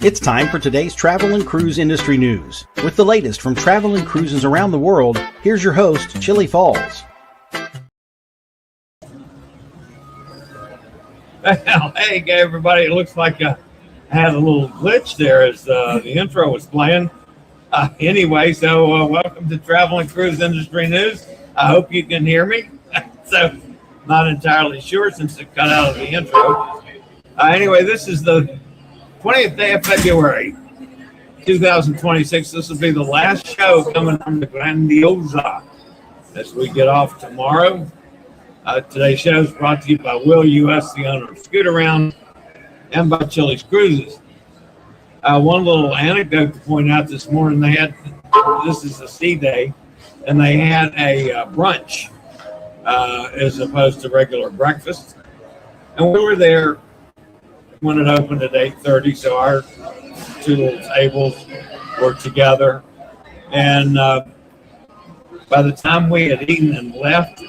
It's time for today's travel and cruise industry news. With the latest from travel and cruises around the world, here's your host, Chillie Falls. Well, hey everybody, it looks like I had a little glitch there as the intro was playing. Anyway, welcome to Travel and Cruise Industry News. I hope you can hear me. So, not entirely sure since it cut out of the intro. Anyway, this is the 20th day of February, 2026. This will be the last show coming from the Grandiosa as we get off tomorrow. Today's show is brought to you by Will U.S., the owner of Scoot Around, and by Chilliescruises. One little anecdote to point out this morning, this is a sea day, and they had a brunch as opposed to regular breakfast. And we were there when it opened at 8:30, so our two little tables were together. And by the time we had eaten and left,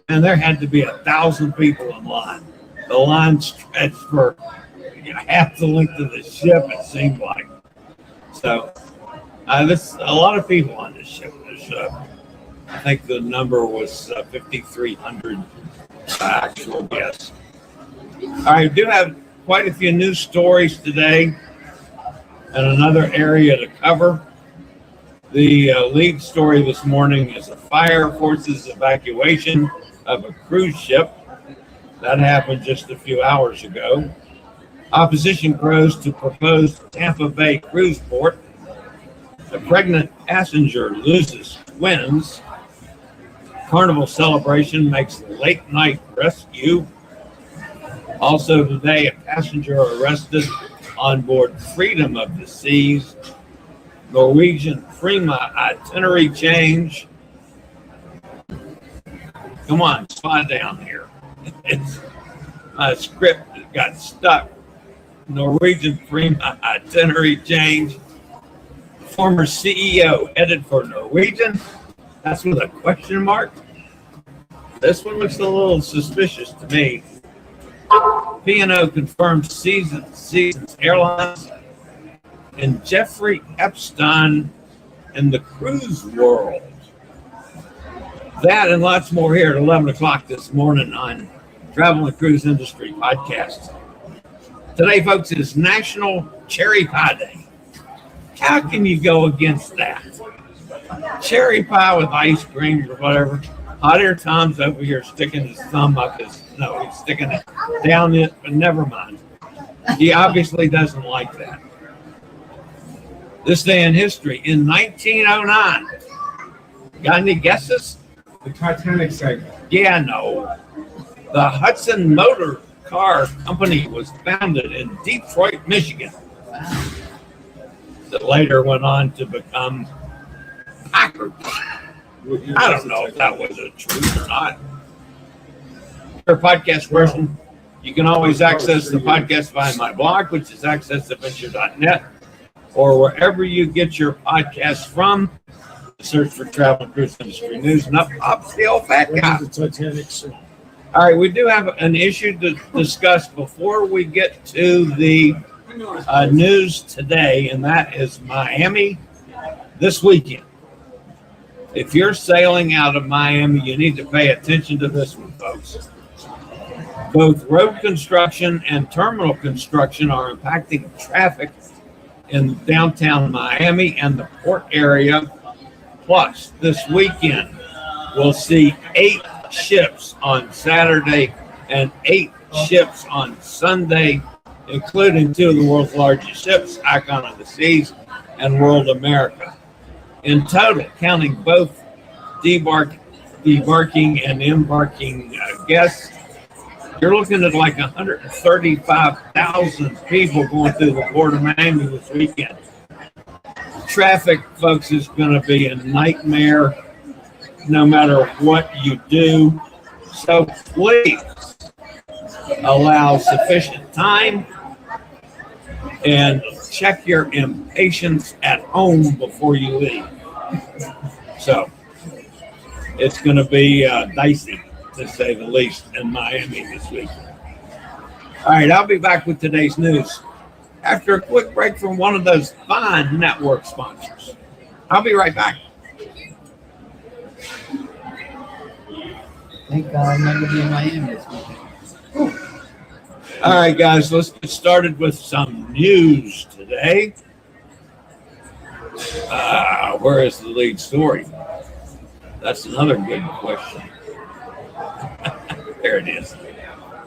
and there had to be 1,000 people in line. The line stretched for half the length of the ship, it seemed like. So, there's a lot of people on this ship. I think the number was 5,300 actual guests. All right, we do have quite a few news stories today and another area to cover. The lead story this morning is a fire forces evacuation of a cruise ship. That happened just a few hours ago. Opposition grows to proposed Tampa Bay cruise port. A pregnant passenger loses twins. Carnival celebration makes late night rescue. Also today, a passenger arrested on board Freedom of the Seas. Norwegian Prima itinerary change. Come on, slide down here. It's a script that got stuck. Norwegian Prima itinerary change. Former CEO headed for Norwegian. That's with a question mark. This one looks a little suspicious to me. P&O confirms Seasons Airlines and Jeffrey Epstein in the cruise world. That and lots more here at 11 o'clock this morning on Travel and Cruise Industry Podcast. Today, folks, is National Cherry Pie Day. How can you go against that? Cherry pie with ice cream or whatever. Hot Air Tom's over here sticking his thumb up he's sticking it down it, but never mind. He obviously doesn't like that. This day in history, in 1909. Got any guesses? The Titanic sank. Yeah, no. The Hudson Motor Car Company was founded in Detroit, Michigan. That later went on to become Packard. I don't know if that was a truth or not. For podcast version, you can always access the podcast via my blog, which is accessadventure.net, or wherever you get your podcasts from. Search for Travel and Cruise Industry News, and up pops the old fat guy. All right, we do have an issue to discuss before we get to the news today, and that is Miami this weekend. If you're sailing out of Miami, you need to pay attention to this one, folks. Both road construction and terminal construction are impacting traffic in downtown Miami and the port area. Plus, this weekend, we'll see 8 ships on Saturday and 8 ships on Sunday, including 2 of the world's largest ships, Icon of the Seas and World America. In total, counting both debarking and embarking guests, you're looking at like 135,000 people going through the port of Miami this weekend. Traffic, folks, is going to be a nightmare no matter what you do. So please allow sufficient time and check your impatience at home before you leave. So it's going to be dicey, to say the least, in Miami this week. All right, I'll be back with today's news. after a quick break from one of those fine network sponsors. I'll be right back. Thank God I'm not going to be in Miami this weekend. All right, guys, let's get started with some news today. Where is the lead story? That's another good question. There it is.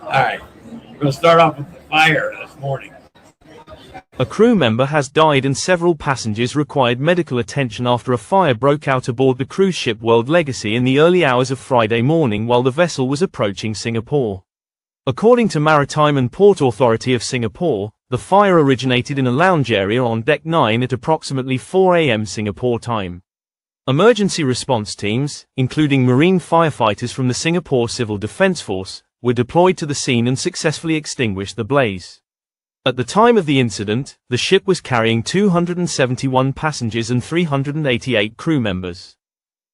All right, we're going to start off with the fire this morning. A crew member has died and several passengers required medical attention after a fire broke out aboard the cruise ship World Legacy in the early hours of Friday morning while the vessel was approaching Singapore. According to Maritime and Port Authority of Singapore, the fire originated in a lounge area on Deck 9 at approximately 4 a.m. Singapore time. Emergency response teams, including marine firefighters from the Singapore Civil Defense Force, were deployed to the scene and successfully extinguished the blaze. At the time of the incident, the ship was carrying 271 passengers and 388 crew members.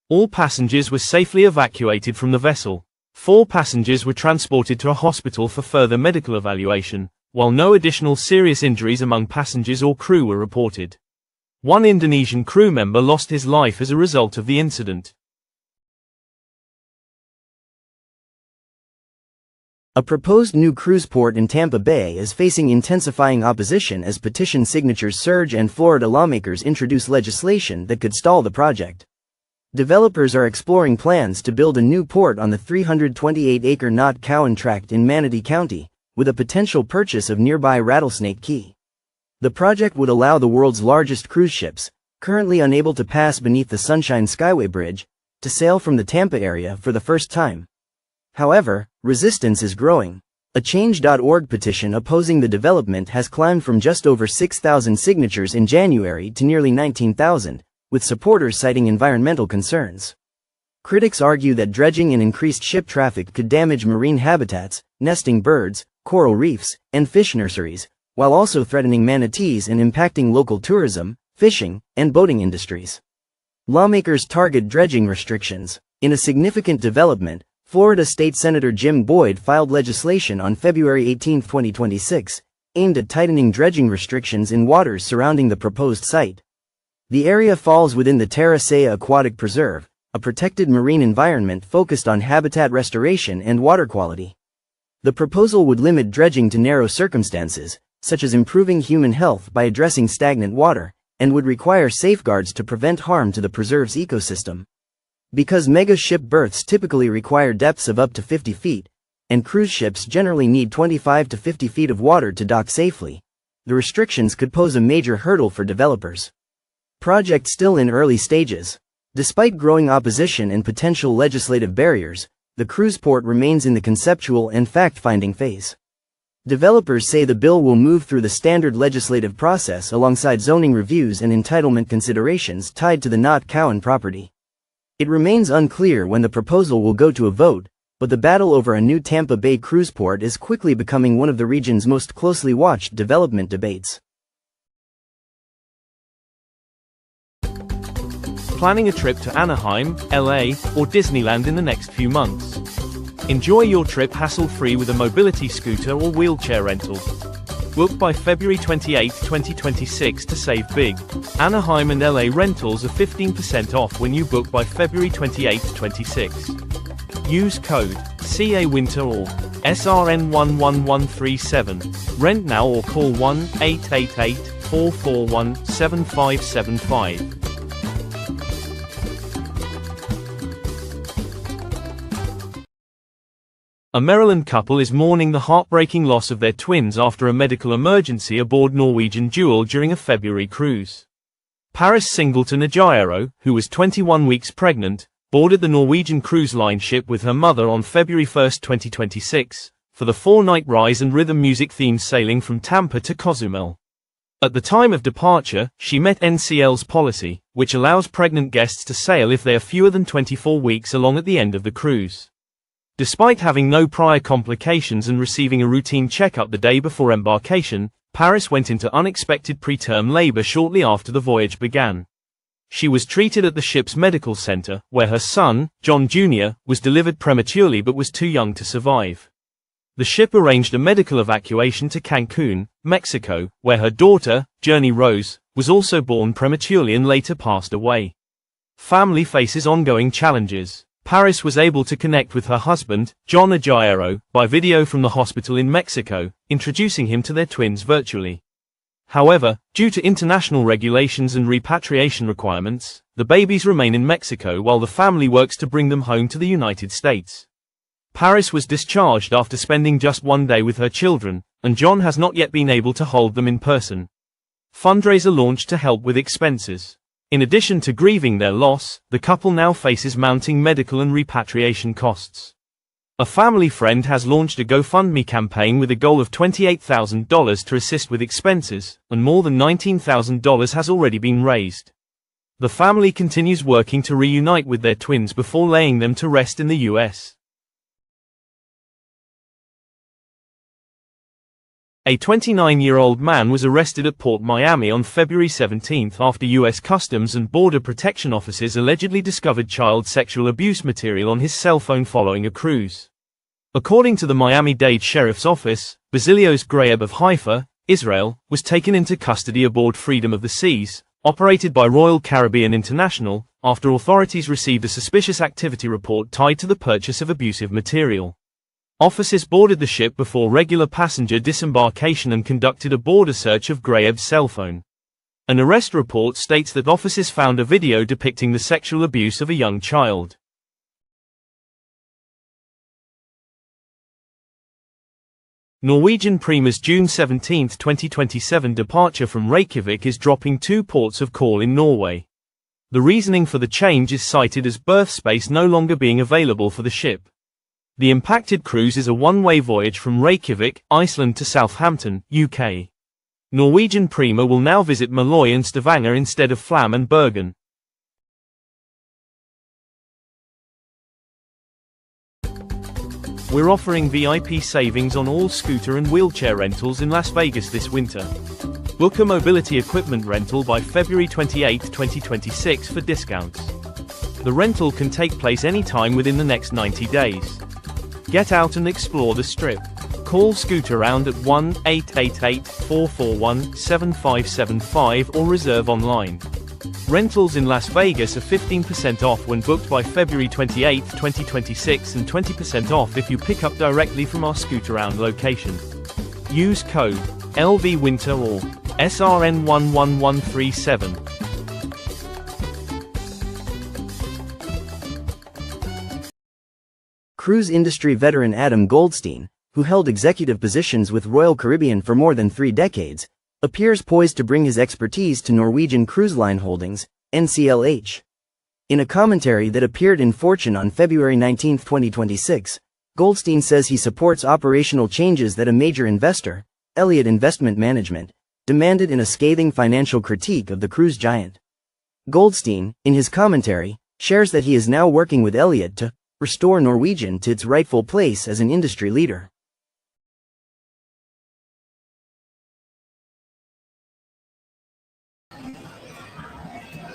All passengers were safely evacuated from the vessel. 4 passengers were transported to a hospital for further medical evaluation, while no additional serious injuries among passengers or crew were reported. One Indonesian crew member lost his life as a result of the incident. A proposed new cruise port in Tampa Bay is facing intensifying opposition as petition signatures surge and Florida lawmakers introduce legislation that could stall the project. Developers are exploring plans to build a new port on the 328-acre Knot Cowan Tract in Manatee County, with a potential purchase of nearby Rattlesnake Key. The project would allow the world's largest cruise ships, currently unable to pass beneath the Sunshine Skyway Bridge, to sail from the Tampa area for the first time. However, resistance is growing. A Change.org petition opposing the development has climbed from just over 6,000 signatures in January to nearly 19,000, with supporters citing environmental concerns. Critics argue that dredging and increased ship traffic could damage marine habitats, nesting birds, coral reefs, and fish nurseries, while also threatening manatees and impacting local tourism, fishing, and boating industries. Lawmakers target dredging restrictions. In a significant development, Florida State Senator Jim Boyd filed legislation on February 18, 2026, aimed at tightening dredging restrictions in waters surrounding the proposed site. The area falls within the Terra Sea Aquatic Preserve, a protected marine environment focused on habitat restoration and water quality. The proposal would limit dredging to narrow circumstances, such as improving human health by addressing stagnant water, and would require safeguards to prevent harm to the preserve's ecosystem. Because mega ship berths typically require depths of up to 50 feet, and cruise ships generally need 25 to 50 feet of water to dock safely, the restrictions could pose a major hurdle for developers. Project still in early stages. Despite growing opposition and potential legislative barriers, the cruise port remains in the conceptual and fact-finding phase. Developers say the bill will move through the standard legislative process alongside zoning reviews and entitlement considerations tied to the Knot Cowan property. It remains unclear when the proposal will go to a vote, but the battle over a new Tampa Bay cruise port is quickly becoming one of the region's most closely watched development debates. Planning a trip to Anaheim, LA, or Disneyland in the next few months? Enjoy your trip hassle-free with a mobility scooter or wheelchair rental. Book by February 28, 2026 to save big. Anaheim and LA rentals are 15% off when you book by February 28, 26. Use code CAWINTER or SRN11137. Rent now or call 1-888-441-7575. A Maryland couple is mourning the heartbreaking loss of their twins after a medical emergency aboard Norwegian Jewel during a February cruise. Paris Singleton Ajaero, who was 21 weeks pregnant, boarded the Norwegian Cruise Line ship with her mother on February 1, 2026, for the 4-night rise and rhythm music-themed sailing from Tampa to Cozumel. At the time of departure, she met NCL's policy, which allows pregnant guests to sail if they are fewer than 24 weeks along at the end of the cruise. Despite having no prior complications and receiving a routine checkup the day before embarkation, Paris went into unexpected preterm labor shortly after the voyage began. She was treated at the ship's medical center, where her son, John Jr., was delivered prematurely but was too young to survive. The ship arranged a medical evacuation to Cancun, Mexico, where her daughter, Journey Rose, was also born prematurely and later passed away. Family faces ongoing challenges. Paris was able to connect with her husband, John Aguirre, by video from the hospital in Mexico, introducing him to their twins virtually. However, due to international regulations and repatriation requirements, the babies remain in Mexico while the family works to bring them home to the United States. Paris was discharged after spending just one day with her children, and John has not yet been able to hold them in person. Fundraiser launched to help with expenses. In addition to grieving their loss, the couple now faces mounting medical and repatriation costs. A family friend has launched a GoFundMe campaign with a goal of $28,000 to assist with expenses, and more than $19,000 has already been raised. The family continues working to reunite with their twins before laying them to rest in the US. A 29-year-old man was arrested at Port Miami on February 17 after U.S. Customs and Border Protection officers allegedly discovered child sexual abuse material on his cell phone following a cruise. According to the Miami-Dade Sheriff's Office, Basilios Graeb of Haifa, Israel, was taken into custody aboard Freedom of the Seas, operated by Royal Caribbean International, after authorities received a suspicious activity report tied to the purchase of abusive material. Officers boarded the ship before regular passenger disembarkation and conducted a border search of Graeb's cell phone. An arrest report states that officers found a video depicting the sexual abuse of a young child. Norwegian Prima's June 17, 2027 departure from Reykjavik is dropping 2 ports of call in Norway. The reasoning for the change is cited as berth space no longer being available for the ship. The impacted cruise is a one-way voyage from Reykjavik, Iceland to Southampton, UK. Norwegian Prima will now visit Malloy and Stavanger instead of Flam and Bergen. We're offering VIP savings on all scooter and wheelchair rentals in Las Vegas this winter. Book a mobility equipment rental by February 28, 2026 for discounts. The rental can take place anytime within the next 90 days. Get out and explore the Strip. Call Scootaround at 1-888-441-7575 or reserve online. Rentals in Las Vegas are 15% off when booked by February 28, 2026 and 20% off if you pick up directly from our Scootaround location. Use code LVWinter or SRN11137. Cruise industry veteran Adam Goldstein, who held executive positions with Royal Caribbean for more than 3 decades, appears poised to bring his expertise to Norwegian Cruise Line Holdings, NCLH. In a commentary that appeared in Fortune on February 19, 2026, Goldstein says he supports operational changes that a major investor, Elliott Investment Management, demanded in a scathing financial critique of the cruise giant. Goldstein, in his commentary, shares that he is now working with Elliott to restore Norwegian to its rightful place as an industry leader.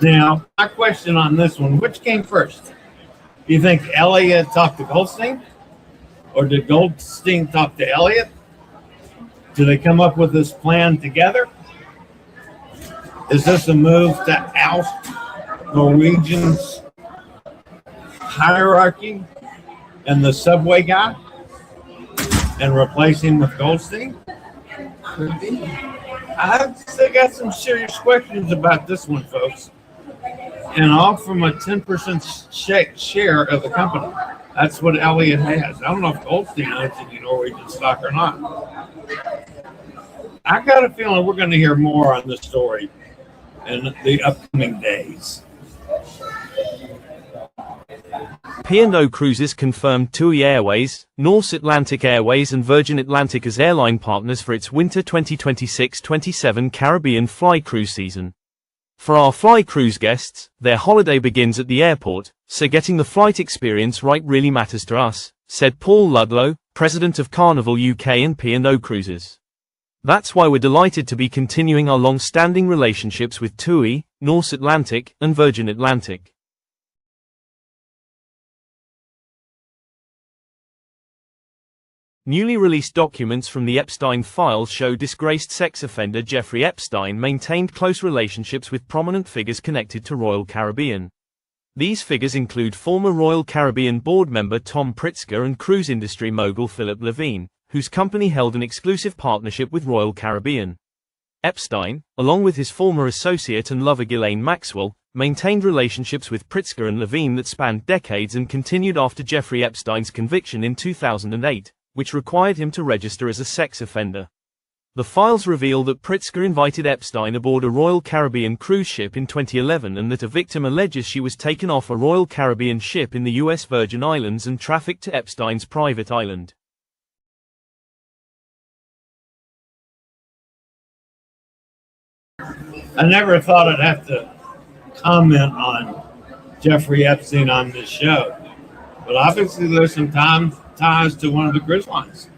Now, my question on this one, which came first? Do you think Elliott talked to Goldstein? Or did Goldstein talk to Elliott? Do they come up with this plan together? Is this a move to oust Norwegian's hierarchy and the subway guy and replace him with Goldstein? Could be. I've still got some serious questions about this one, folks. And all from a 10% share of the company. That's what Elliott has. I don't know if Goldstein owns any Norwegian stock or not. I got a feeling we're going to hear more on this story in the upcoming days. P&O Cruises confirmed TUI Airways, Norse Atlantic Airways and Virgin Atlantic as airline partners for its winter 2026-27 Caribbean fly cruise season. For our fly cruise guests, their holiday begins at the airport, so getting the flight experience right really matters to us, said Paul Ludlow, president of Carnival UK and P&O Cruises. That's why we're delighted to be continuing our long-standing relationships with TUI, Norse Atlantic, and Virgin Atlantic. Newly released documents from the Epstein files show disgraced sex offender Jeffrey Epstein maintained close relationships with prominent figures connected to Royal Caribbean. These figures include former Royal Caribbean board member Tom Pritzker and cruise industry mogul Philip Levine, whose company held an exclusive partnership with Royal Caribbean. Epstein, along with his former associate and lover Ghislaine Maxwell, maintained relationships with Pritzker and Levine that spanned decades and continued after Jeffrey Epstein's conviction in 2008, which required him to register as a sex offender. The files reveal that Pritzker invited Epstein aboard a Royal Caribbean cruise ship in 2011 and that a victim alleges she was taken off a Royal Caribbean ship in the U.S. Virgin Islands and trafficked to Epstein's private island. I never thought I'd have to comment on Jeffrey Epstein on this show, but obviously there's some ties to one of the cruise lines.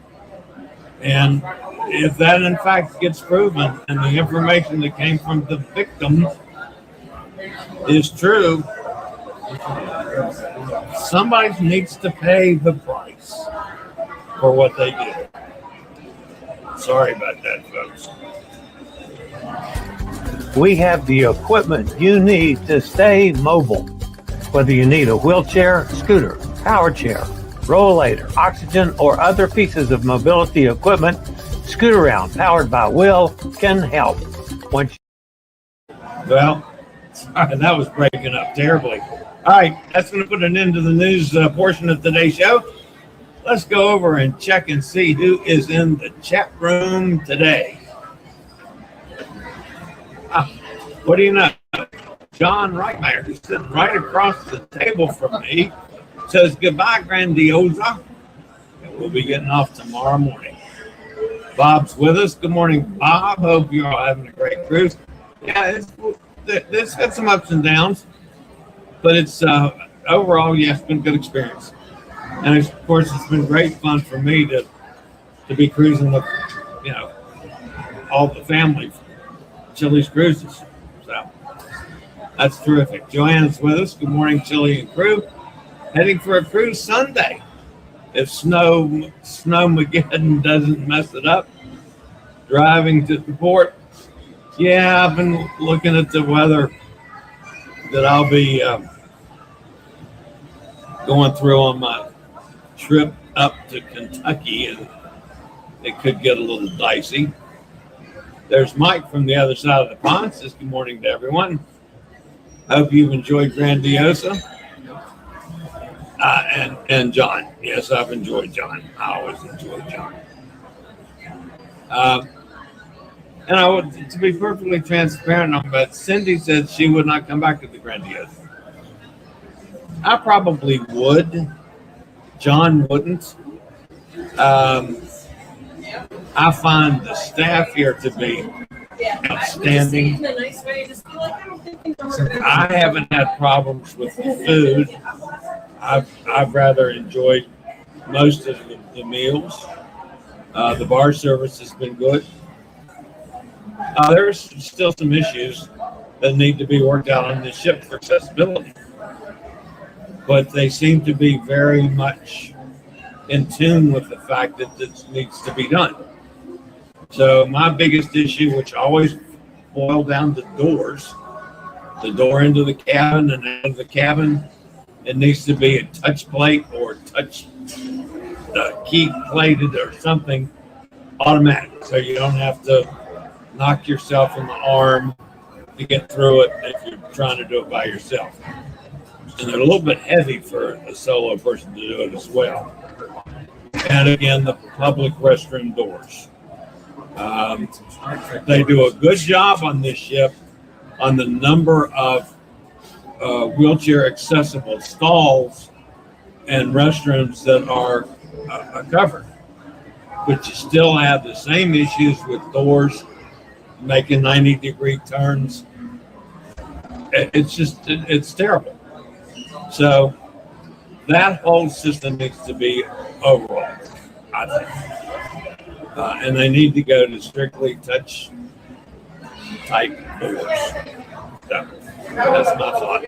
And if that in fact gets proven and the information that came from the victim is true, somebody needs to pay the price for what they did. Sorry about that, folks. We have the equipment you need to stay mobile. Whether you need a wheelchair, scooter, power chair, rollator, oxygen, or other pieces of mobility equipment, Scoot-Around, powered by Will, can help. Well, sorry, that was breaking up terribly. All right, that's going to put an end to the news portion of today's show. Let's go over and check and see who is in the chat room today. What do you know? John Reitmeyer, who's sitting right across the table from me, says goodbye, Grandiosa. And we'll be getting off tomorrow morning. Bob's with us. Good morning, Bob. Hope you're all having a great cruise. Yeah, it's had some ups and downs, but it's overall, yeah, it's been a good experience. And of course, it's been great fun for me to be cruising with, all the family, Chillie's Cruises. So that's terrific. Joanne's with us. Good morning, Chillie and crew. Heading for a cruise Sunday. If Snowmageddon doesn't mess it up. Driving to the port. Yeah, I've been looking at the weather that I'll be going through on my trip up to Kentucky, and it could get a little dicey. There's Mike from the other side of the pond. Says good morning to everyone. Hope you've enjoyed Grandiosa. And John. Yes, I've enjoyed John. I always enjoy John. And I would, to be perfectly transparent on that, Cindy said she would not come back to the Grandiosa. I probably would. John wouldn't. I find the staff here to be outstanding. I haven't had problems with the food. I've rather enjoyed most of the meals. The bar service has been good. There's still some issues that need to be worked out on the ship for accessibility, but they seem to be very much in tune with the fact that this needs to be done. So my biggest issue, which always boiled down to doors, the door into the cabin and out of the cabin, it needs to be a touch plate or touch key plated or something automatic, so you don't have to knock yourself in the arm to get through it if you're trying to do it by yourself. And they're a little bit heavy for a solo person to do it as well. And again, the public restroom doors. They do a good job on this ship on the number of wheelchair accessible stalls and restrooms that are covered. But you still have the same issues with doors making 90-degree turns. It's terrible. So that whole system needs to be overhauled, I think. And they need to go to strictly touch type doors. So that's my thought.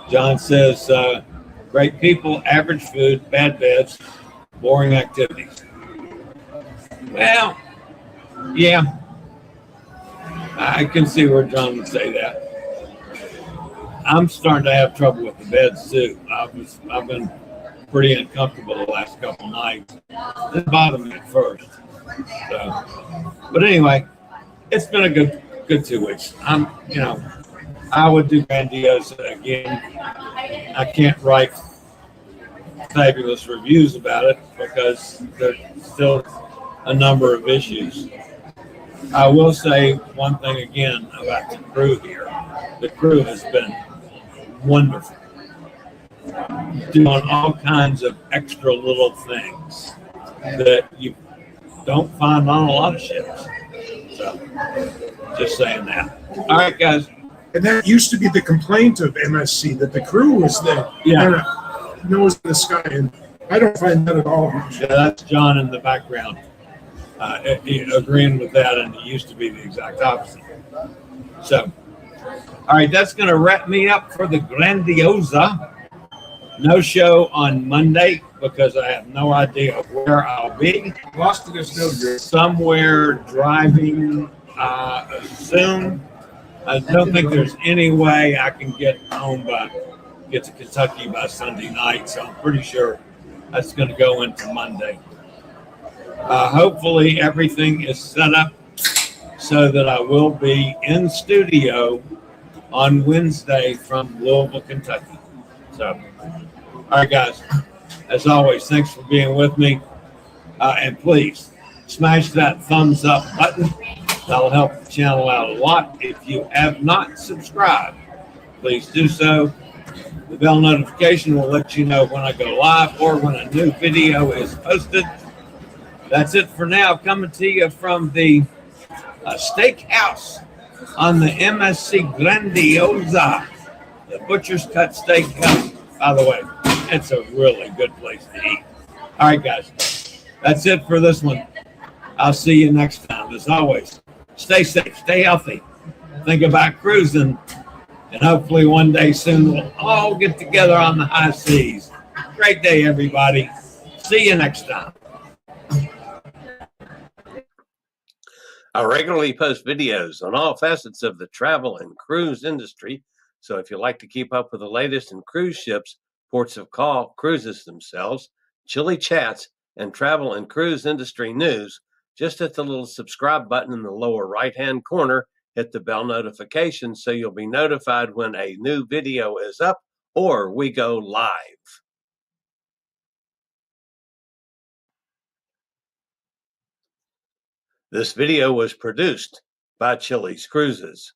John says, Great people, average food, bad beds, boring activities. Well, yeah, I can see where John would say that. I'm starting to have trouble with the beds too. I've been pretty uncomfortable the last couple nights. It bothered me at first. So, but anyway, it's been a good 2 weeks. I would do Grandiose again. I can't write fabulous reviews about it because there's still a number of issues. I will say one thing again about the crew here. The crew has been wonderful, doing all kinds of extra little things that you don't find on a lot of ships. So, just saying that. All right, guys. And that used to be the complaint of MSC, that the crew was there. Yeah. Nose in the sky. And I don't find that at all. Yeah, that's John in the background agreeing with that, and it used to be the exact opposite. So, all right, that's going to wrap me up for the Grandiosa. No show on Monday because I have no idea where I'll be. Lost it as no good. Somewhere driving soon. I don't think there's any way I can get to Kentucky by Sunday night, so I'm pretty sure that's going to go into Monday. Hopefully everything is set up so that I will be in studio on Wednesday from Louisville, Kentucky. So, all right, guys, as always, thanks for being with me. And please smash that thumbs up button. That'll help the channel out a lot. If you have not subscribed, please do so. The bell notification will let you know when I go live or when a new video is posted. That's it for now. Coming to you from the steakhouse on the MSC Grandiosa, the Butcher's Cut Steakhouse. By the way, it's a really good place to eat. All right, guys, that's it for this one. I'll see you next time. As always, stay safe, stay healthy, think about cruising, and hopefully one day soon we'll all get together on the high seas. Great day, everybody. See you next time. I regularly post videos on all facets of the travel and cruise industry, so if you like to keep up with the latest in cruise ships, ports of call, cruises themselves, Chillie chats, and travel and cruise industry news, just hit the little subscribe button in the lower right-hand corner, hit the bell notification so you'll be notified when a new video is up or we go live. This video was produced by Chillie's Cruises.